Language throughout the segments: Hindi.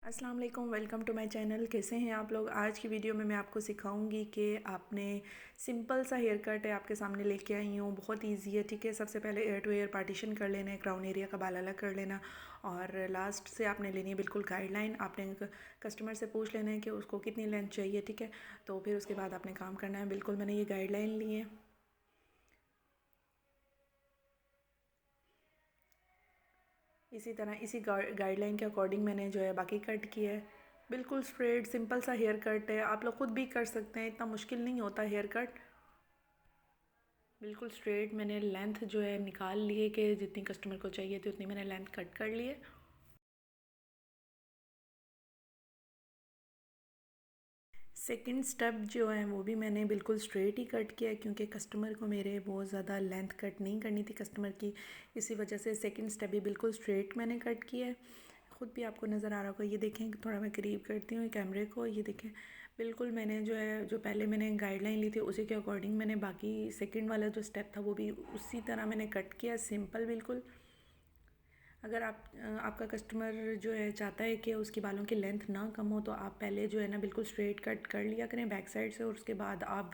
अस्सलाम वालेकुम, वेलकम टू माय चैनल। कैसे हैं आप लोग। आज की वीडियो में मैं आपको सिखाऊंगी कि आपने सिंपल सा हेयर कट है आपके सामने लेके आई हूँ। बहुत इजी है, ठीक है। सबसे पहले एयर टू एयर पार्टीशन कर लेना है, क्राउन एरिया का बाल अलग कर लेना और लास्ट से आपने लेनी है बिल्कुल गाइडलाइन। आपने कस्टमर से पूछ लेना है कि उसको कितनी लेंथ चाहिए, ठीक है। तो फिर उसके बाद आपने काम करना है। बिल्कुल मैंने ये गाइडलाइन ली है। इसी तरह इसी गाइडलाइन के अकॉर्डिंग मैंने जो है बाकी कट किया है। बिल्कुल स्ट्रेट सिंपल सा हेयर कट है, आप लोग खुद भी कर सकते हैं, इतना मुश्किल नहीं होता हेयर कट। बिल्कुल स्ट्रेट मैंने लेंथ जो है निकाल लिए कि जितनी कस्टमर को चाहिए थी उतनी मैंने लेंथ कट कर लिए। सेकंड स्टेप जो है वो भी मैंने बिल्कुल स्ट्रेट ही कट किया है क्योंकि कस्टमर को मेरे बहुत ज़्यादा लेंथ कट नहीं करनी थी कस्टमर की। इसी वजह से सेकंड स्टेप भी बिल्कुल स्ट्रेट मैंने कट किया है। ख़ुद भी आपको नज़र आ रहा होगा। ये देखें, थोड़ा मैं करीब करती हूँ कैमरे को। ये देखें, बिल्कुल मैंने जो है जो पहले मैंने गाइडलाइन ली थी उसी के अकॉर्डिंग मैंने बाकी सेकंड वाला जो स्टेप था वो भी उसी तरह मैंने कट किया, सिंपल बिल्कुल। अगर आपका कस्टमर जो है चाहता है कि उसके बालों की लेंथ ना कम हो तो आप पहले जो है ना बिल्कुल स्ट्रेट कट कर लिया करें बैक साइड से और उसके बाद आप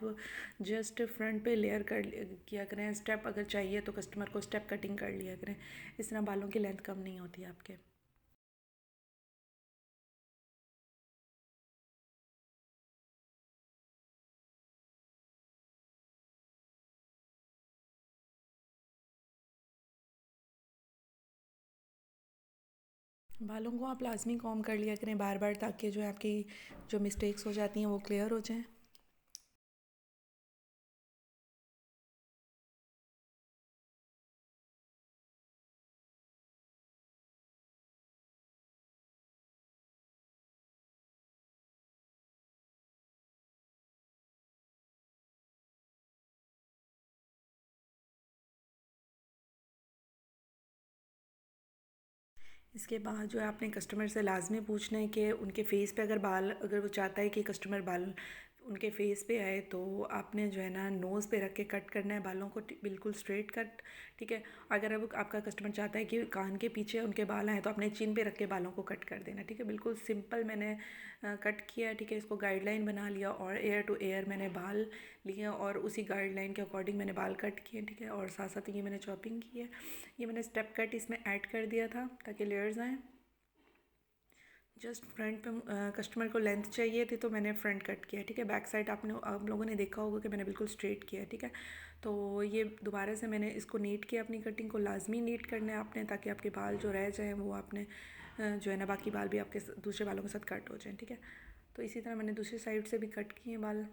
जस्ट फ्रंट पे लेयर कर किया करें। स्टेप अगर चाहिए तो कस्टमर को स्टेप कटिंग कर लिया करें। इस तरह बालों की लेंथ कम नहीं होती आपके। बालों को आप लाजमी कॉम्ब कर लिया करें बार बार, ताकि जो है आपकी जो मिस्टेक्स हो जाती हैं वो क्लियर हो जाएं। इसके बाद जो है आपने कस्टमर से लाजमी पूछना है कि उनके फेस पे अगर वो चाहता है कि कस्टमर बाल उनके फेस पे आए तो आपने जो है ना नोज़ पे रख के कट करना है बालों को, बिल्कुल स्ट्रेट कट, ठीक है। अगर अब आपका कस्टमर चाहता है कि कान के पीछे उनके बाल आए तो आपने चिन पे रख के बालों को कट कर देना, ठीक है। बिल्कुल सिंपल मैंने कट किया, ठीक है। इसको गाइडलाइन बना लिया और एयर टू एयर मैंने बाल लिए और उसी गाइडलाइन के अकॉर्डिंग मैंने बाल कट किए, ठीक है। और साथ साथ ये मैंने चॉपिंग की है। ये मैंने स्टेप कट इसमें ऐड कर दिया था ताकि लेयर्स आएँ। जस्ट फ्रंट पे कस्टमर को लेंथ चाहिए थी तो मैंने फ्रंट कट किया, ठीक है। बैक साइड आप लोगों ने देखा होगा कि मैंने बिल्कुल स्ट्रेट किया, ठीक है। तो ये दोबारा से मैंने इसको नीट किया। अपनी कटिंग को लाजमी नीट करना है आपने, ताकि आपके बाल जो रह जाएँ वो आपने जो है ना बाकी बाल भी आपके दूसरे बालों के साथ कट हो जाएँ, ठीक है। तो इसी तरह मैंने दूसरी साइड से भी कट किए बाल।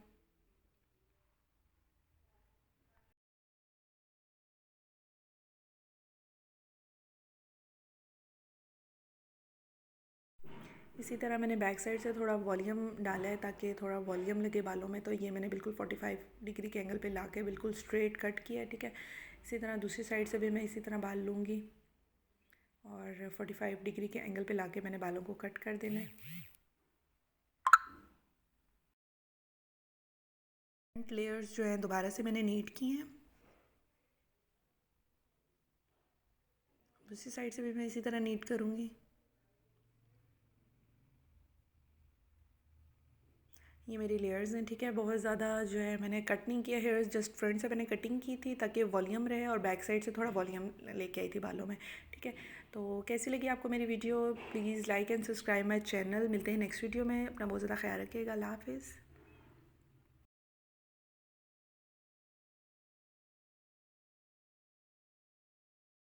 इसी तरह मैंने बैक साइड से थोड़ा वॉल्यूम डाला है ताकि थोड़ा वॉल्यूम लगे बालों में। तो ये मैंने बिल्कुल 45 डिग्री के एंगल पे ला के बिल्कुल स्ट्रेट कट किया है, ठीक है। इसी तरह दूसरी साइड से भी मैं इसी तरह बाल लूँगी और 45 डिग्री के एंगल पे ला के मैंने बालों को कट कर देना है। फ्रंट लेयर्स जो हैं दोबारा से मैंने नीट किए हैं। दूसरी साइड से भी मैं इसी तरह नीट करूँगी। ये मेरी लेयर्स हैं, ठीक है। बहुत ज़्यादा जो है मैंने कट नहीं किया हेयर्स, जस्ट फ्रंट से मैंने कटिंग की थी ताकि वॉल्यूम रहे और बैक साइड से थोड़ा वॉल्यूम लेके आई थी बालों में, ठीक है। तो कैसी लगी आपको मेरी video. Please like and subscribe my channel. मिलते हैं नेक्स्ट वीडियो में। अपना बहुत ज़्यादा ख्याल रखिएगा। अल्लाह हाफिज़।